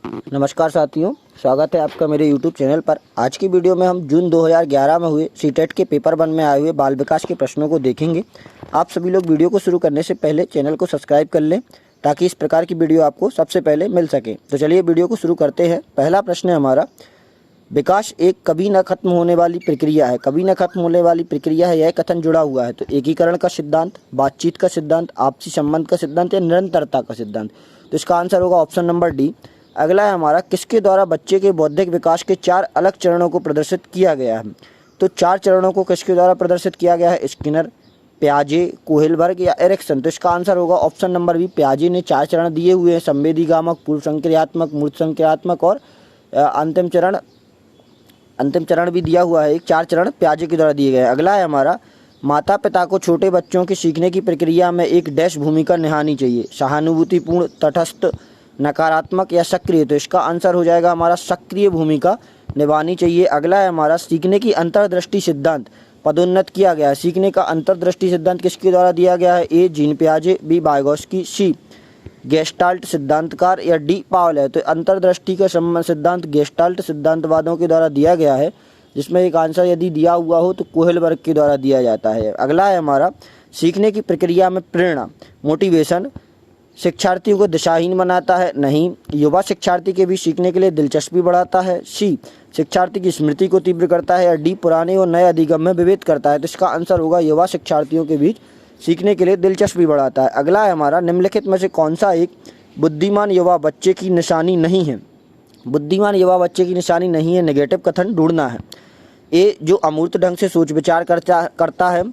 नमस्कार साथियों, स्वागत है आपका मेरे YouTube चैनल पर। आज की वीडियो में हम जून 2011 में हुए सीटेट के पेपर 1 में आए हुए बाल विकास के प्रश्नों को देखेंगे। आप सभी लोग वीडियो को शुरू करने से पहले चैनल को सब्सक्राइब कर लें ताकि इस प्रकार की वीडियो आपको सबसे पहले मिल सके। तो चलिए वीडियो को शुरू करते हैं। पहला प्रश्न है हमारा, विकास एक कभी न खत्म होने वाली प्रक्रिया है। कभी न खत्म होने वाली प्रक्रिया है, यह कथन जुड़ा हुआ है तो एकीकरण का सिद्धांत, बातचीत का सिद्धांत, आपसी संबंध का सिद्धांत या निरंतरता का सिद्धांत। तो इसका आंसर होगा ऑप्शन नंबर डी। अगला है हमारा, किसके द्वारा बच्चे के बौद्धिक विकास के 4 अलग चरणों को प्रदर्शित किया गया है। तो 4 चरणों को किसके द्वारा प्रदर्शित किया गया है, स्किनर, प्याजे, कोहेलबर्ग या एरिक्सन। तो इसका आंसर होगा ऑप्शन नंबर बी। प्याजे ने 4 चरण दिए हुए हैं, संवेदीगामक, पूर्व संक्रियात्मक, मूर्त संक्रियात्मक और अंतिम चरण भी दिया हुआ है। एक 4 चरण प्याजे के द्वारा दिए गए। अगला है हमारा, माता पिता को छोटे बच्चों के सीखने की प्रक्रिया में एक डैश भूमिका निभानी चाहिए, सहानुभूतिपूर्ण, तटस्थ, नकारात्मक या सक्रिय। तो इसका आंसर हो जाएगा हमारा सक्रिय भूमिका निभानी चाहिए। अगला है हमारा, सीखने की अंतर्दृष्टि सिद्धांत पदोन्नत किया गया है। सीखने का अंतर्दृष्टि सिद्धांत किसके द्वारा दिया गया है, ए जीन पियाजे, बी वाइगोत्स्की, सी गेस्टाल्ट सिद्धांतकार या डी पावल है। तो अंतर्दृष्टि का सिद्धांत गेस्टाल्ट सिद्धांतवादों के द्वारा दिया गया है, जिसमें एक आंसर यदि दिया हुआ हो तो कोहेलबर्ग के द्वारा दिया जाता है। अगला है हमारा, सीखने की प्रक्रिया में प्रेरणा, मोटिवेशन शिक्षार्थियों को दिशाहीन बनाता है, नहीं। युवा शिक्षार्थी के भी सीखने के लिए दिलचस्पी बढ़ाता है, सी शिक्षार्थी की स्मृति को तीव्र करता है या डी पुराने और नए अधिगम में विभेद करता है। तो इसका आंसर होगा युवा शिक्षार्थियों के बीच सीखने के लिए दिलचस्पी बढ़ाता है। अगला है हमारा, निम्नलिखित में से कौन सा एक बुद्धिमान युवा बच्चे की निशानी नहीं है। बुद्धिमान युवा बच्चे की निशानी नहीं है, नेगेटिव कथन ढूंढना है। ए जो अमूर्त ढंग से सोच विचार करता है,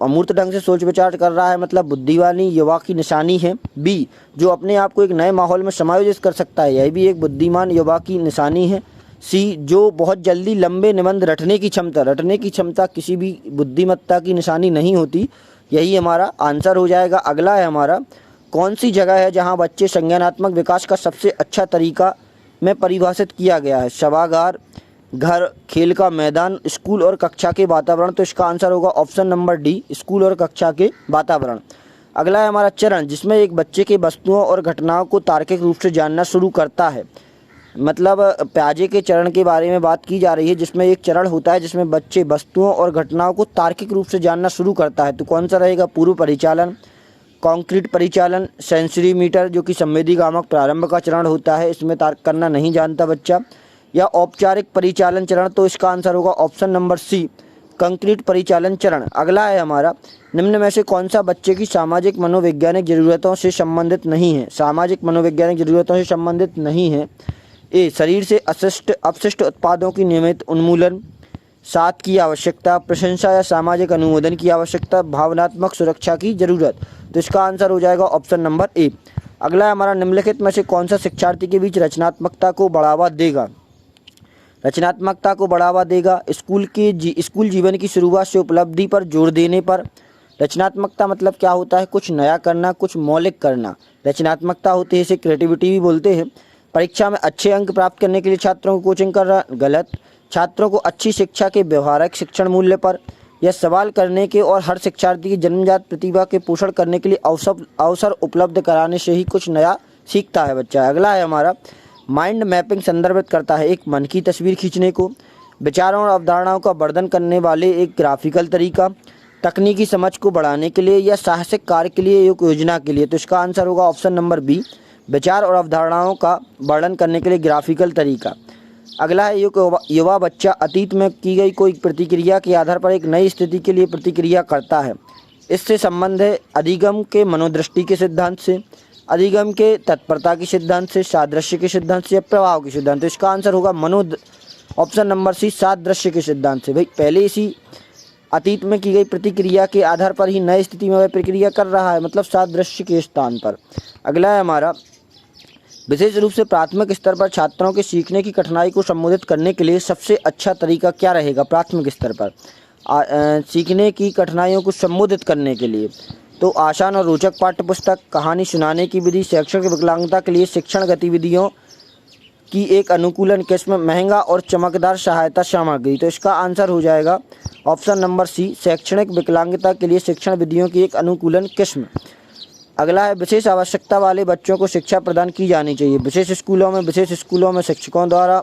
अमूर्त ढंग से सोच विचार कर रहा है मतलब बुद्धिमानी युवा की निशानी है। बी जो अपने आप को एक नए माहौल में समायोजित कर सकता है, यह भी एक बुद्धिमान युवा की निशानी है। सी जो बहुत जल्दी लंबे निबंध रटने की क्षमता किसी भी बुद्धिमत्ता की निशानी नहीं होती, यही हमारा आंसर हो जाएगा। अगला है हमारा, कौन सी जगह है जहां बच्चे संज्ञानात्मक विकास का सबसे अच्छा तरीका में परिभाषित किया गया है, सभागार, घर, खेल का मैदान, स्कूल और कक्षा के वातावरण। तो इसका आंसर होगा ऑप्शन नंबर डी, स्कूल और कक्षा के वातावरण। अगला है हमारा, चरण जिसमें एक बच्चे के वस्तुओं और घटनाओं को तार्किक रूप से जानना शुरू करता है। मतलब प्याजे के चरण के बारे में बात की जा रही है, जिसमें एक चरण होता है जिसमें बच्चे वस्तुओं और घटनाओं को तार्किक रूप से जानना शुरू करता है। तो कौन सा रहेगा, पूर्व परिचालन, कॉन्क्रीट परिचालन, सेंसरी मीटर जो कि संवेदीगामक प्रारंभ का चरण होता है, इसमें तर्क करना नहीं जानता बच्चा, या औपचारिक परिचालन चरण। तो इसका आंसर होगा ऑप्शन नंबर सी, कंक्रीट परिचालन चरण। अगला है हमारा, निम्न में से कौन सा बच्चे की सामाजिक मनोवैज्ञानिक जरूरतों से संबंधित नहीं है। सामाजिक मनोवैज्ञानिक जरूरतों से संबंधित नहीं है। ए शरीर से अपशिष्ट उत्पादों की नियमित उन्मूलन, साथ की आवश्यकता, प्रशंसा या सामाजिक अनुमोदन की आवश्यकता, भावनात्मक सुरक्षा की जरूरत। तो इसका आंसर हो जाएगा ऑप्शन नंबर ए। अगला है हमारा, निम्नलिखित में से कौन सा शिक्षार्थी के बीच रचनात्मकता को बढ़ावा देगा। रचनात्मकता को बढ़ावा देगा, स्कूल जीवन की शुरुआत से उपलब्धि पर जोर देने पर। रचनात्मकता मतलब क्या होता है, कुछ नया करना, कुछ मौलिक करना रचनात्मकता होती है, इसे क्रिएटिविटी भी बोलते हैं। परीक्षा में अच्छे अंक प्राप्त करने के लिए छात्रों को कोचिंग कर रहा, गलत। छात्रों को अच्छी शिक्षा के व्यवहारिक शिक्षण मूल्य पर, यह सवाल करने के और हर शिक्षार्थी की जन्मजात प्रतिभा के पोषण करने के लिए अवसर उपलब्ध कराने से ही कुछ नया सीखता है बच्चा। अगला है हमारा, माइंड मैपिंग संदर्भित करता है एक मन की तस्वीर खींचने को, विचारों और अवधारणाओं का वर्णन करने वाले एक ग्राफिकल तरीका, तकनीकी समझ को बढ़ाने के लिए या साहसिक कार्य के लिए एक योजना के लिए। तो इसका आंसर होगा ऑप्शन नंबर बी, विचार और अवधारणाओं का वर्णन करने के लिए ग्राफिकल तरीका। अगला है, युवा बच्चा अतीत में की गई कोई प्रतिक्रिया के आधार पर एक नई स्थिति के लिए प्रतिक्रिया करता है। इससे संबंध है अधिगम के मनोदृष्टि के सिद्धांत से, अधिगम के तत्परता के सिद्धांत से, सादृश्य के सिद्धांत से या प्रभाव के सिद्धांत। तो इसका आंसर होगा ऑप्शन नंबर सी, सादृश्य के सिद्धांत से। भाई पहले इसी अतीत में की गई प्रतिक्रिया के आधार पर ही नई स्थिति में वह प्रक्रिया कर रहा है, मतलब सादृश्य के स्थान पर। अगला है हमारा, विशेष रूप से प्राथमिक स्तर पर छात्रों के सीखने की कठिनाई को संबोधित करने के लिए सबसे अच्छा तरीका क्या रहेगा। प्राथमिक स्तर पर सीखने की कठिनाइयों को संबोधित करने के लिए तो आसान और रोचक पाठ्यपुस्तक, कहानी सुनाने की विधि, शैक्षणिक विकलांगता के लिए शिक्षण गतिविधियों की एक अनुकूलन किस्म, महंगा और चमकदार सहायता सामग्री। तो इसका आंसर हो जाएगा ऑप्शन नंबर सी, शैक्षणिक विकलांगता के लिए शिक्षण विधियों की एक अनुकूलन किस्म। अगला है विशेष आवश्यकता वाले बच्चों को शिक्षा प्रदान की जानी चाहिए। विशेष स्कूलों में शिक्षकों द्वारा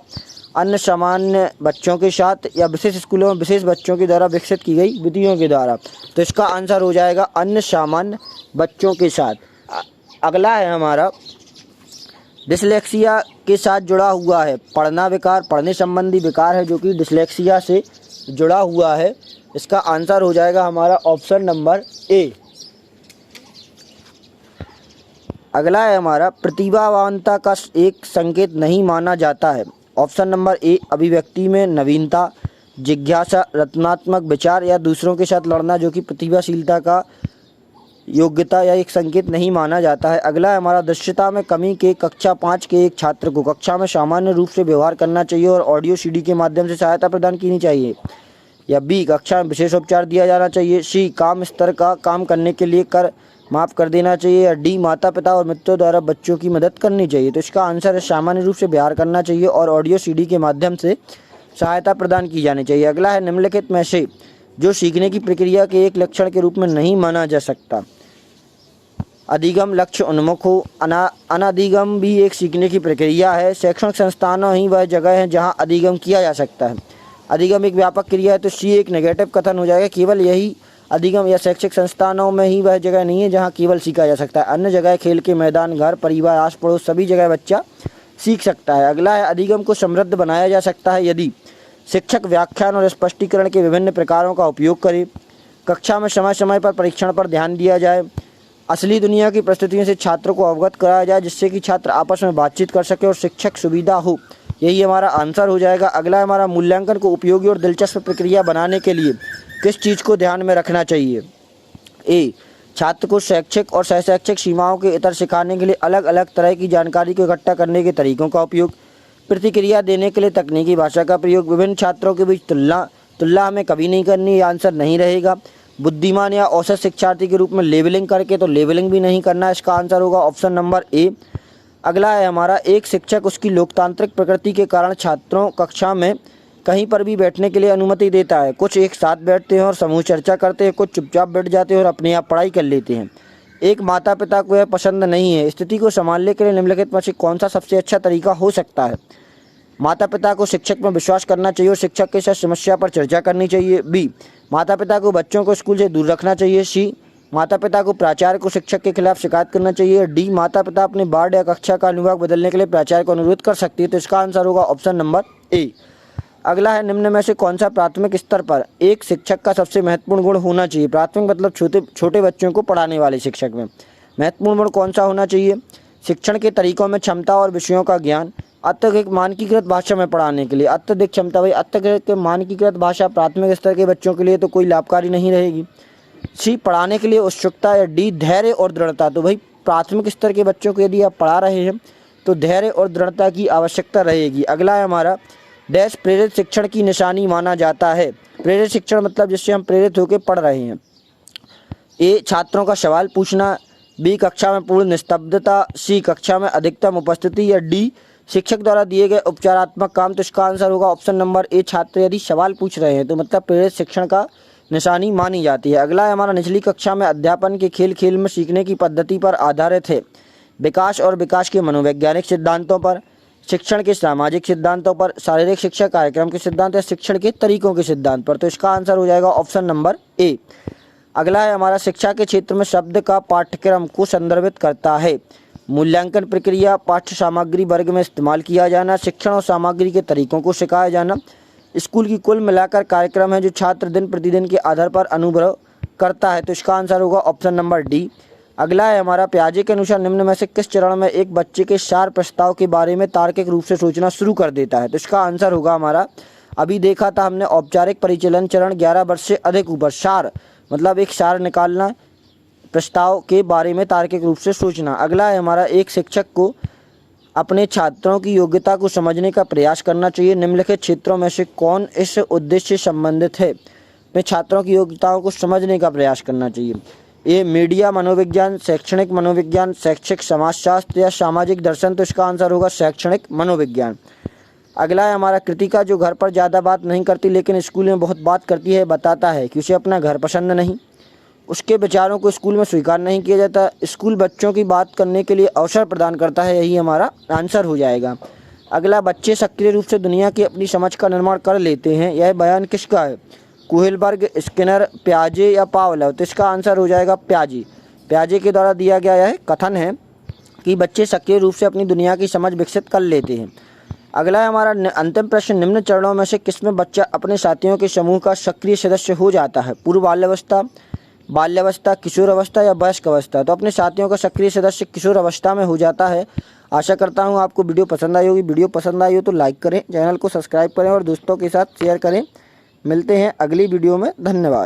अन्य सामान्य बच्चों के साथ या विशेष स्कूलों में विशेष बच्चों के द्वारा विकसित की गई विधियों के द्वारा। तो इसका आंसर हो जाएगा अन्य सामान्य बच्चों के साथ। अगला है हमारा डिसलेक्सिया के साथ जुड़ा हुआ है पढ़ना विकार, पढ़ने संबंधी विकार है जो कि डिसलेक्सिया से जुड़ा हुआ है। इसका आंसर हो जाएगा हमारा ऑप्शन नंबर ए। अगला है हमारा प्रतिभावानता का एक संकेत नहीं माना जाता है। ऑप्शन नंबर ए अभिव्यक्ति में नवीनता, जिज्ञासा, रचनात्मक विचार या दूसरों के साथ लड़ना जो कि प्रतिभाशीलता का योग्यता या एक संकेत नहीं माना जाता है। अगला है हमारा दृश्यता में कमी के कक्षा 5 के एक छात्र को कक्षा में सामान्य रूप से व्यवहार करना चाहिए और ऑडियो सीडी के माध्यम से सहायता प्रदान करनी चाहिए। या बी कक्षा में विशेष उपचार दिया जाना चाहिए। सी काम स्तर का काम करने के लिए कर माफ़ कर देना चाहिए। या डी माता पिता और मित्रों द्वारा बच्चों की मदद करनी चाहिए। तो इसका आंसर है सामान्य रूप से व्यवहार करना चाहिए और ऑडियो सीडी के माध्यम से सहायता प्रदान की जानी चाहिए। अगला है निम्नलिखित में से जो सीखने की प्रक्रिया के एक लक्षण के रूप में नहीं माना जा सकता। अधिगम लक्ष्य उन्मुख हो, अनाधिगम भी एक सीखने की प्रक्रिया है। शैक्षणिक संस्थानों ही वह जगह है जहां अधिगम किया जा सकता है। अधिगम एक व्यापक क्रिया है तो सी एक नेगेटिव कथन हो जाएगा। केवल यही अधिगम या शैक्षिक संस्थानों में ही वह जगह नहीं है जहां केवल सीखा जा सकता है। अन्य जगह खेल के मैदान, घर, परिवार, आस पड़ोस सभी जगह बच्चा सीख सकता है। अगला है अधिगम को समृद्ध बनाया जा सकता है यदि शिक्षक व्याख्यान और स्पष्टीकरण के विभिन्न प्रकारों का उपयोग करे, कक्षा में समय समय पर परीक्षण पर ध्यान दिया जाए, असली दुनिया की परिस्थितियों से छात्रों को अवगत कराया जाए जिससे कि छात्र आपस में बातचीत कर सके और शिक्षक सुविधा हो। यही हमारा आंसर हो जाएगा। अगला हमारा मूल्यांकन को उपयोगी और दिलचस्प प्रक्रिया बनाने के लिए किस चीज़ को ध्यान में रखना चाहिए। ए छात्र को शैक्षिक और सहशैक्षिक सीमाओं के इतर सिखाने के लिए अलग अलग तरह की जानकारी को इकट्ठा करने के तरीकों का उपयोग, प्रतिक्रिया देने के लिए तकनीकी भाषा का प्रयोग, विभिन्न छात्रों के बीच तुलना हमें कभी नहीं करनी, ये आंसर नहीं रहेगा। बुद्धिमान या औसत शिक्षार्थी के रूप में लेबलिंग करके, तो लेबलिंग भी नहीं करना, इसका आंसर होगा ऑप्शन नंबर ए। अगला है हमारा एक शिक्षक उसकी लोकतांत्रिक प्रकृति के कारण छात्रों कक्षा में कहीं पर भी बैठने के लिए अनुमति देता है। कुछ एक साथ बैठते हैं और समूह चर्चा करते हैं, कुछ चुपचाप बैठ जाते हैं और अपने आप पढ़ाई कर लेते हैं। एक माता पिता को यह पसंद नहीं है। स्थिति को संभालने के लिए निम्नलिखित में से कौन सा सबसे अच्छा तरीका हो सकता है। माता पिता को शिक्षक में विश्वास करना चाहिए और शिक्षक के साथ समस्या पर चर्चा करनी चाहिए। बी माता पिता को बच्चों को स्कूल से दूर रखना चाहिए। सी माता पिता को प्राचार्य को शिक्षक के खिलाफ शिकायत करना चाहिए। डी माता पिता अपने वार्ड या कक्षा का अनुभाग बदलने के लिए प्राचार्य को अनुरोध कर सकती है। तो इसका आंसर होगा ऑप्शन नंबर ए। अगला है निम्न में से कौन सा प्राथमिक स्तर पर एक शिक्षक का सबसे महत्वपूर्ण गुण होना चाहिए। प्राथमिक मतलब छोटे बच्चों को पढ़ाने वाले शिक्षक में महत्वपूर्ण गुण कौन सा होना चाहिए। शिक्षण के तरीकों में क्षमता और विषयों का ज्ञान, अत्यधिक मानकीकृत भाषा में पढ़ाने के लिए, अत्यधिक क्षमता भाई अत्यधिक मानकीकृत भाषा प्राथमिक स्तर के बच्चों के लिए तो कोई लाभकारी नहीं रहेगी। सी पढ़ाने के लिए उत्सुकता। या डी धैर्य और दृढ़ता। तो भाई प्राथमिक स्तर के बच्चों को यदि आप पढ़ा रहे हैं तो धैर्य और दृढ़ता की आवश्यकता रहेगी। अगला है हमारा डैश प्रेरित शिक्षण की निशानी माना जाता है। प्रेरित शिक्षण मतलब जिससे हम प्रेरित होकर पढ़ रहे हैं। ए छात्रों का सवाल पूछना। बी कक्षा में पूर्ण निस्तब्धता। सी कक्षा में अधिकतम उपस्थिति। या डी शिक्षक द्वारा दिए गए उपचारात्मक काम। तो इसका आंसर होगा ऑप्शन नंबर ए। छात्र यदि सवाल पूछ रहे हैं तो मतलब प्रेरित शिक्षण का निशानी मानी जाती है। अगला है हमारा निचली कक्षा में अध्यापन के खेल खेल में सीखने की पद्धति पर आधारित है। विकास और विकास के मनोवैज्ञानिक सिद्धांतों पर, शिक्षण के सामाजिक सिद्धांतों पर, शारीरिक शिक्षा कार्यक्रम के सिद्धांत या शिक्षण के तरीकों के सिद्धांत पर। तो इसका आंसर हो जाएगा ऑप्शन नंबर ए। अगला है हमारा शिक्षा के क्षेत्र में शब्द का पाठ्यक्रम को संदर्भित करता है। मूल्यांकन प्रक्रिया, पाठ्य सामग्री वर्ग में इस्तेमाल किया जाना, शिक्षण और सामग्री के तरीकों को सिखाया जाना, स्कूल की कुल मिलाकर कार्यक्रम है जो छात्र दिन प्रतिदिन के आधार पर अनुभव करता है। तो इसका आंसर होगा ऑप्शन नंबर डी। अगला है हमारा पियाजे के अनुसार निम्न में से किस चरण में एक बच्चे के सार प्रस्ताव के बारे में तार्किक रूप से सोचना शुरू कर देता है। तो इसका आंसर होगा हमारा, अभी देखा था हमने औपचारिक परिचालन चरण 11 वर्ष से अधिक ऊपर। सार मतलब एक सार निकालना, प्रस्ताव के बारे में तार्किक रूप से सोचना। अगला है हमारा एक शिक्षक को अपने छात्रों की योग्यता को समझने का प्रयास करना चाहिए। निम्नलिखित क्षेत्रों में से कौन इस उद्देश्य से संबंधित है। अपने छात्रों की योग्यताओं को समझने का प्रयास करना चाहिए। ये मीडिया मनोविज्ञान, शैक्षणिक मनोविज्ञान, शैक्षिक समाजशास्त्र या सामाजिक दर्शन। तो इसका आंसर होगा शैक्षणिक मनोविज्ञान। अगला है हमारा कृतिका जो घर पर ज़्यादा बात नहीं करती लेकिन स्कूल में बहुत बात करती है, बताता है कि उसे अपना घर पसंद नहीं। उसके विचारों को स्कूल में स्वीकार नहीं किया जाता। स्कूल बच्चों की बात करने के लिए अवसर प्रदान करता है, यही हमारा आंसर हो जाएगा। अगला, बच्चे सक्रिय रूप से दुनिया की अपनी समझ का निर्माण कर लेते हैं, यह बयान किसका है? कुहिलबर्ग, स्किनर, प्याजे या पावलोव? तो इसका आंसर हो जाएगा प्याजे। प्याजे के द्वारा दिया गया यह कथन है कि बच्चे सक्रिय रूप से अपनी दुनिया की समझ विकसित कर लेते हैं। अगला है हमारा अंतिम प्रश्न, निम्न चरणों में से किसमें बच्चा अपने साथियों के समूह का सक्रिय सदस्य हो जाता है? पूर्व बाल्यावस्था, बाल्यावस्था, किशोर अवस्था या वयस्क अवस्था? तो अपने साथियों का सक्रिय सदस्य किशोर अवस्था में हो जाता है। आशा करता हूँ आपको वीडियो पसंद आई होगी। वीडियो पसंद आई हो तो लाइक करें, चैनल को सब्सक्राइब करें और दोस्तों के साथ शेयर करें। मिलते हैं अगली वीडियो में। धन्यवाद।